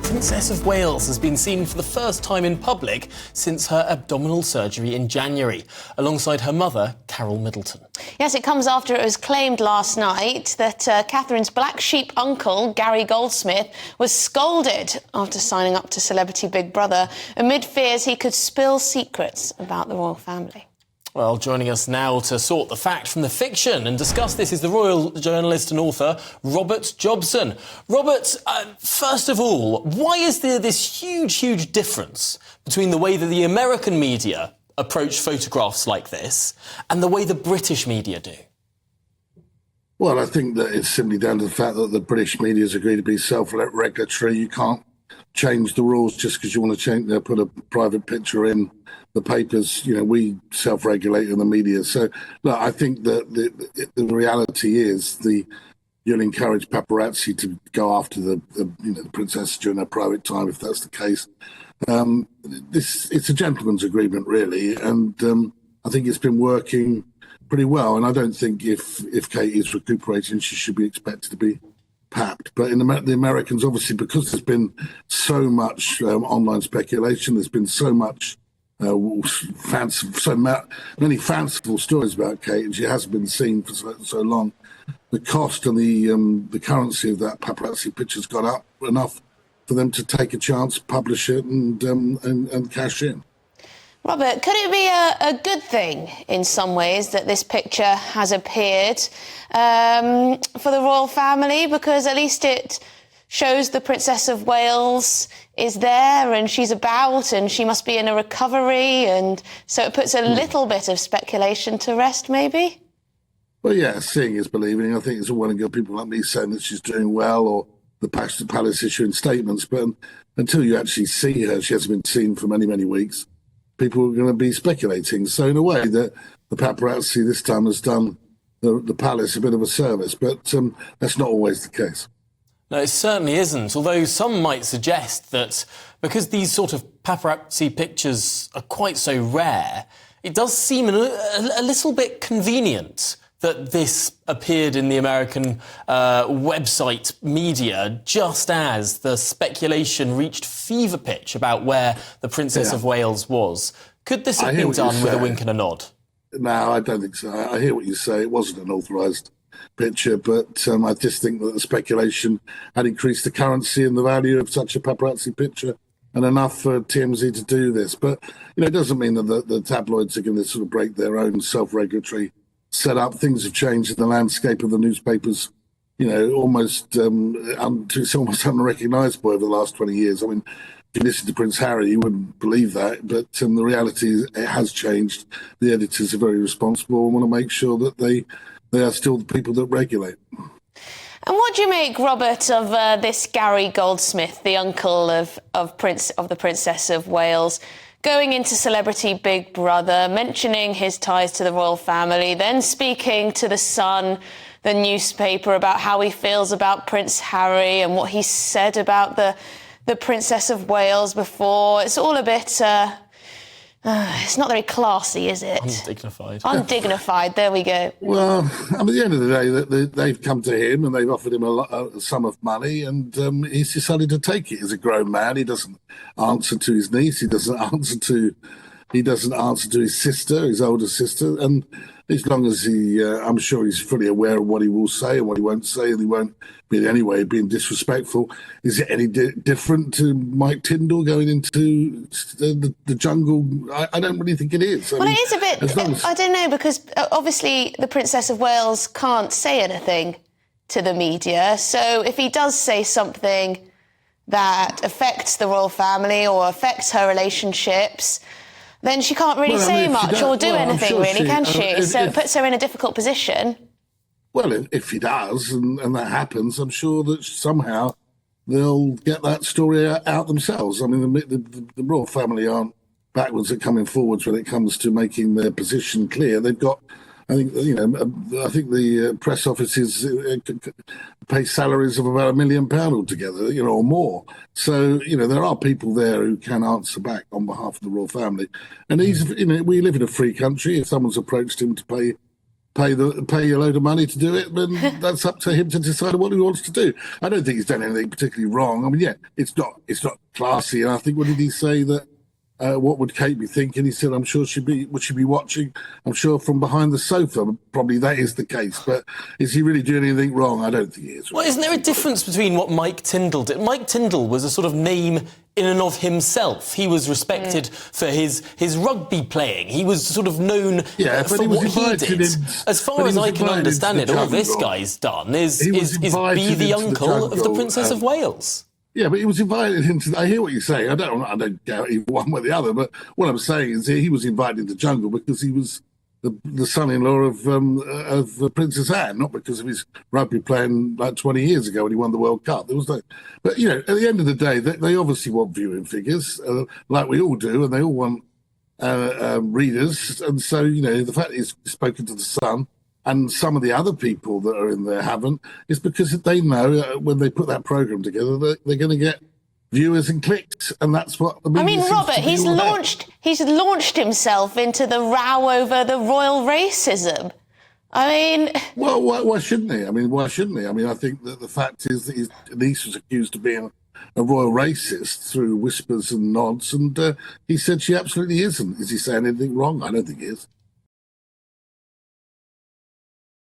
Princess of Wales has been seen for the first time in public since her abdominal surgery in January, alongside her mother, Carol Middleton. Yes, it comes after it was claimed last night that Catherine's black sheep uncle, Gary Goldsmith, was scolded after signing up to Celebrity Big Brother amid fears he could spill secrets about the royal family. Well, joining us now to sort the fact from the fiction and discuss this is the royal journalist and author, Robert Jobson. Robert, first of all, why is there this huge difference between the way that the American media approach photographs like this and the way the British media do? Well, I think that it's simply down to the fact that the British media has agreed to be self-regulatory. You can't change the rules just because you want to put a private picture in the papers. You know, we self-regulate in the media. So, look, I think that the reality is you'll encourage paparazzi to go after the princess during her private time, if that's the case. It's a gentleman's agreement, really, and I think it's been working pretty well. And I don't think if Kate is recuperating, she should be expected to be papped. But in the Americans, obviously, because there's been so much online speculation, there's been so much many fanciful stories about Kate, and she hasn't been seen for so long. The cost and the currency of that paparazzi picture's gone up enough for them to take a chance, publish it, and cash in. Robert, could it be a good thing in some ways that this picture has appeared for the royal family? Because at least it shows the Princess of Wales is there and she's about and she must be in a recovery, and so it puts a little bit of speculation to rest, maybe? Well, yeah, seeing is believing. I think it's all well and good people like me saying that she's doing well, or the palace issuing statements, but until you actually see her, she hasn't been seen for many weeks, people are going to be speculating. So in a way, that the paparazzi this time has done the palace a bit of a service, but that's not always the case. No, it certainly isn't, although some might suggest that because these sort of paparazzi pictures are quite so rare, it does seem a little bit convenient that this appeared in the American website media just as the speculation reached fever pitch about where the Princess of Wales was. Could this have been done with a wink and a nod? No, I don't think so. I hear what you say. It wasn't an authorised picture, but I just think that the speculation had increased the currency and the value of such a paparazzi picture, and enough for TMZ to do this. But, it doesn't mean that the tabloids are going to sort of break their own self-regulatory setup. Things have changed in the landscape of the newspapers, almost it's almost unrecognisable over the last 20 years. I mean, if you listen to Prince Harry, you wouldn't believe that, but the reality is it has changed. The editors are very responsible and want to make sure that they are still the people that regulate. And what do you make, Robert, of this Gary Goldsmith, the uncle of the Princess of Wales, going into Celebrity Big Brother, mentioning his ties to the royal family, then speaking to The Sun, the newspaper, about how he feels about Prince Harry and what he said about the Princess of Wales before? It's all a bit... it's not very classy, is it? Undignified. Undignified, there we go. Well, at the end of the day, they've come to him and they've offered him a sum of money, and he's decided to take it. He's a grown man. He doesn't answer to his niece. He doesn't answer to his sister, his older sister. And as long as I'm sure he's fully aware of what he will say and what he won't say, and he won't be in any way being disrespectful. Is it any different to Mike Tyndall going into the jungle? I don't really think it is. Well, it is a bit, I don't know, because obviously the Princess of Wales can't say anything to the media. So if he does say something that affects the royal family or affects her relationships, then she can't really say much or do anything, really, can she? So it puts her in a difficult position. Well, if he does, and that happens, I'm sure that somehow they'll get that story out themselves. I mean, the royal family aren't backwards at coming forwards when it comes to making their position clear. They've got, I think the press offices pay salaries of about £1 million altogether, or more. So, there are people there who can answer back on behalf of the royal family. And we live in a free country. If someone's approached him to pay pay a load of money to do it, then that's up to him to decide what he wants to do. I don't think he's done anything particularly wrong. I mean, yeah, it's not classy. And I think, what did he say that? What would Kate be thinking? He said, I'm sure she'd be watching, I'm sure, from behind the sofa. Probably that is the case. But is he really doing anything wrong? I don't think he is. Well, isn't there a difference between what Mike Tindall did? Mike Tindall was a sort of name in and of himself. He was respected for his rugby playing. He was sort of known for what he did. As far as I can understand it, all this guy's done is be the uncle of the Princess of Wales. Yeah, but he was invited into. I hear what you're saying. I don't doubt either one way or the other. But what I'm saying is, he was invited into Jungle because he was the son-in-law of Princess Anne, not because of his rugby playing like 20 years ago when he won the World Cup. There was no. But at the end of the day, they obviously want viewing figures, like we all do, and they all want readers. And so the fact that he's spoken to the Sun, and some of the other people that are in there haven't, is because they know when they put that programme together that they're going to get viewers and clicks, and that's what the media seems Robert, to be he's launched himself into the row over the royal racism. Well, why shouldn't he? Why shouldn't he? I think that the fact is that his niece was accused of being a royal racist through whispers and nods, and he said she absolutely isn't. Is he saying anything wrong? I don't think he is.